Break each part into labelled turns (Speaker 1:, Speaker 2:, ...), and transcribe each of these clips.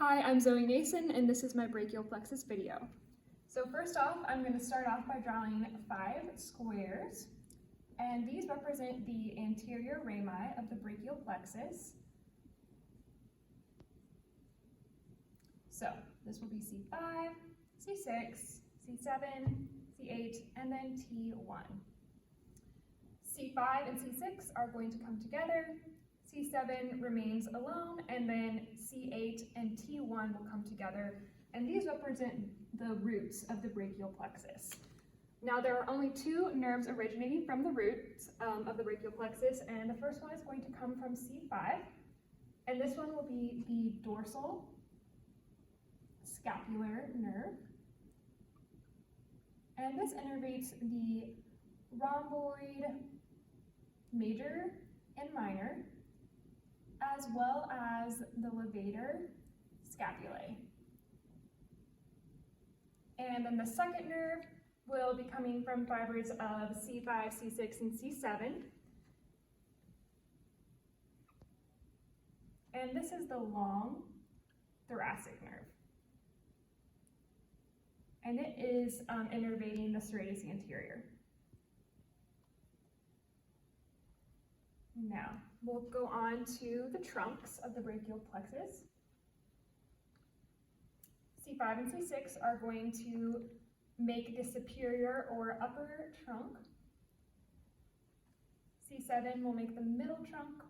Speaker 1: Hi, I'm Zoe Nason, and this is my brachial plexus video. So first off, I'm going to start off by drawing 5 squares, and these represent the anterior rami of the brachial plexus. So this will be C5, C6, C7, C8, and then T1. C5 and C6 are going to come together, C7 remains alone, and then C8 and T1 will come together, and these represent the roots of the brachial plexus. Now there are only 2 nerves originating from the roots of the brachial plexus, and the first one is going to come from C5, and this one will be the dorsal scapular nerve, and this innervates the rhomboid major and minor, as well as the levator scapulae. And then the second nerve will be coming from fibers of C5, C6, and C7. And this is the long thoracic nerve. And it is innervating the serratus anterior. Now, we'll go on to the trunks of the brachial plexus. C5 and C6 are going to make the superior or upper trunk. C7 will make the middle trunk.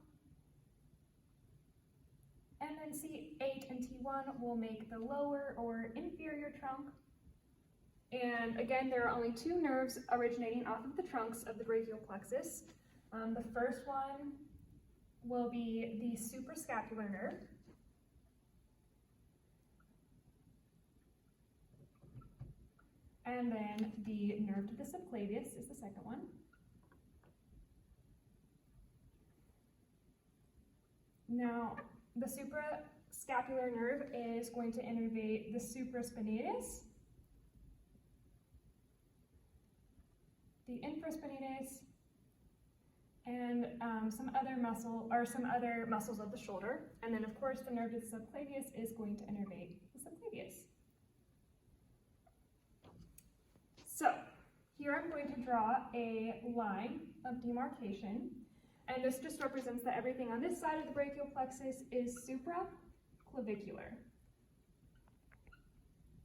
Speaker 1: And then C8 and T1 will make the lower or inferior trunk. And again, there are only 2 nerves originating off of the trunks of the brachial plexus. The first one will be the suprascapular nerve. And then the nerve to the subclavius is the second one. Now, the suprascapular nerve is going to innervate the supraspinatus, the infraspinatus, and some other muscles of the shoulder. And then of course the nerve to the subclavius is going to innervate the subclavius. So here I'm going to draw a line of demarcation, and this just represents that everything on this side of the brachial plexus is supraclavicular.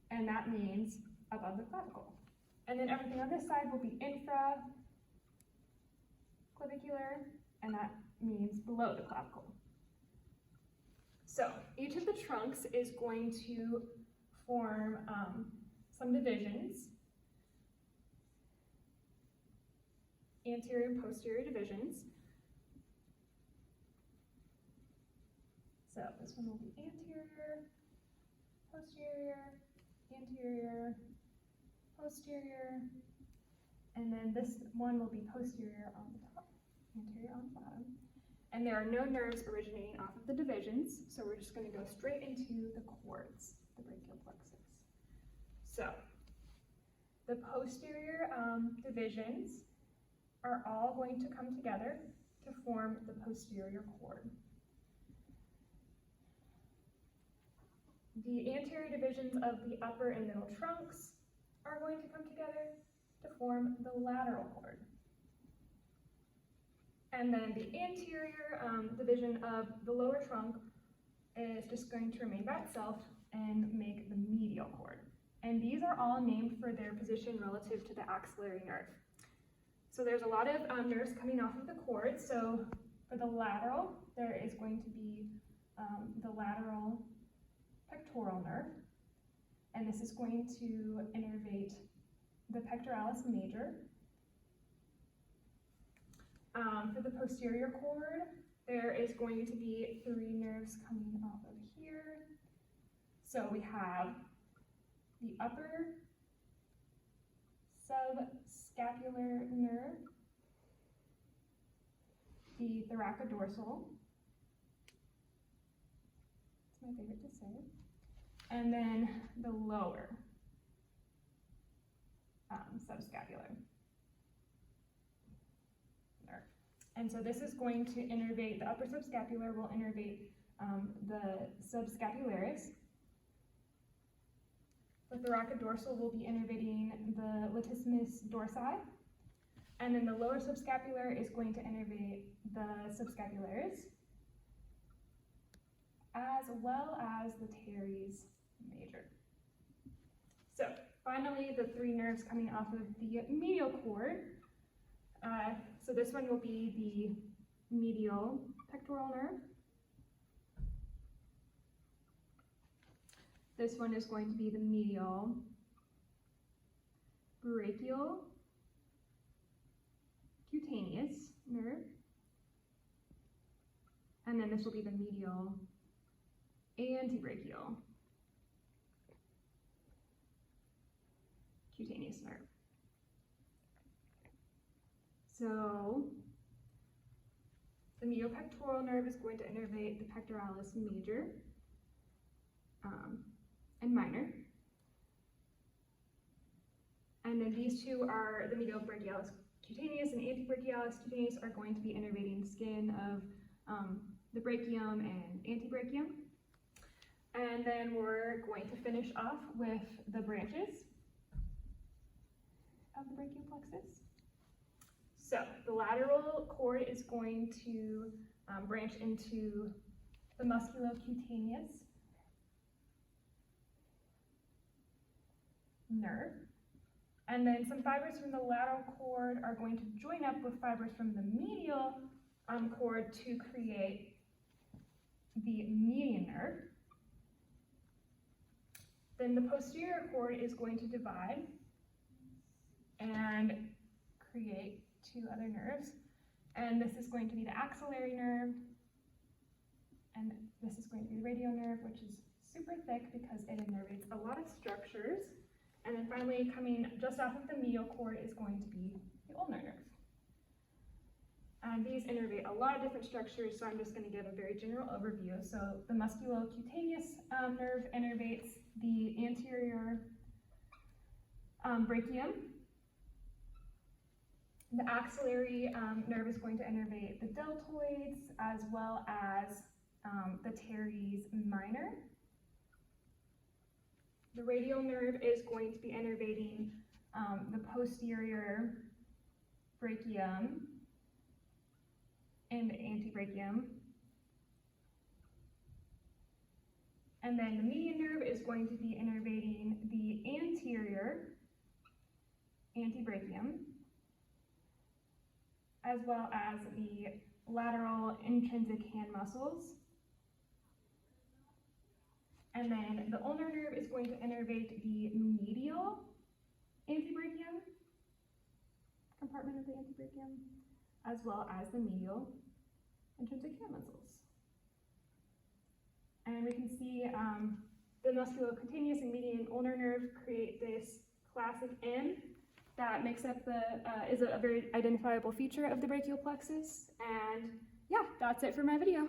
Speaker 1: And that means above the clavicle. And then everything on this side will be infraclavicular, and that means below the clavicle. So each of the trunks is going to form some divisions, anterior and posterior divisions. So this one will be anterior, posterior, anterior, posterior, and then this one will be posterior on the top, anterior on the bottom. And there are no nerves originating off of the divisions, so we're just going to go straight into the cords, the brachial plexus. So the posterior divisions are all going to come together to form the posterior cord. The anterior divisions of the upper and middle trunks are going to come together to form the lateral cord. And then the anterior division of the lower trunk is just going to remain by itself and make the medial cord. And these are all named for their position relative to the axillary nerve. So there's a lot of nerves coming off of the cord. So for the lateral, there is going to be the lateral pectoral nerve, and this is going to innervate the pectoralis major. For the posterior cord, there is going to be 3 nerves coming off of here. So we have the upper subscapular nerve, the thoracodorsal, it's my favorite to say, and then the lower subscapular nerve. And so this is going to innervate, the upper subscapular will innervate the subscapularis, The thoracodorsal will be innervating the latissimus dorsi. And then the lower subscapular is going to innervate the subscapularis, as well as the teres major. So finally, the three nerves coming off of the medial cord. So this one will be the medial pectoral nerve. This one is going to be the medial brachial cutaneous nerve. And then this will be the medial antebrachial cutaneous nerve. So the medial pectoral nerve is going to innervate the pectoralis major and minor. And then these two are the medial brachialis cutaneous and antebrachialis cutaneous are going to be innervating the skin of the brachium and antebrachium. And then we're going to finish off with the branches of the brachial plexus. So the lateral cord is going to branch into the musculocutaneous nerve. And then some fibers from the lateral cord are going to join up with fibers from the medial cord to create the median nerve. Then the posterior cord is going to divide and create two other nerves. And this is going to be the axillary nerve, and this is going to be the radial nerve, which is super thick because it innervates a lot of structures. And then finally, coming just off of the medial cord is going to be the ulnar nerve. And these innervate a lot of different structures, so I'm just going to give a very general overview. So the musculocutaneous nerve innervates the anterior brachium. The axillary nerve is going to innervate the deltoids as well as the teres minor. The radial nerve is going to be innervating the posterior brachium and the antebrachium. And then the median nerve is going to be innervating the anterior antebrachium, as well as the lateral intrinsic hand muscles. And then the ulnar nerve is going to innervate the medial antebrachium, compartment of the antebrachium, as well as the medial intrinsic hand muscles. And we can see the musculocutaneous and median ulnar nerve create this classic N that makes up is a very identifiable feature of the brachial plexus. And yeah, that's it for my video.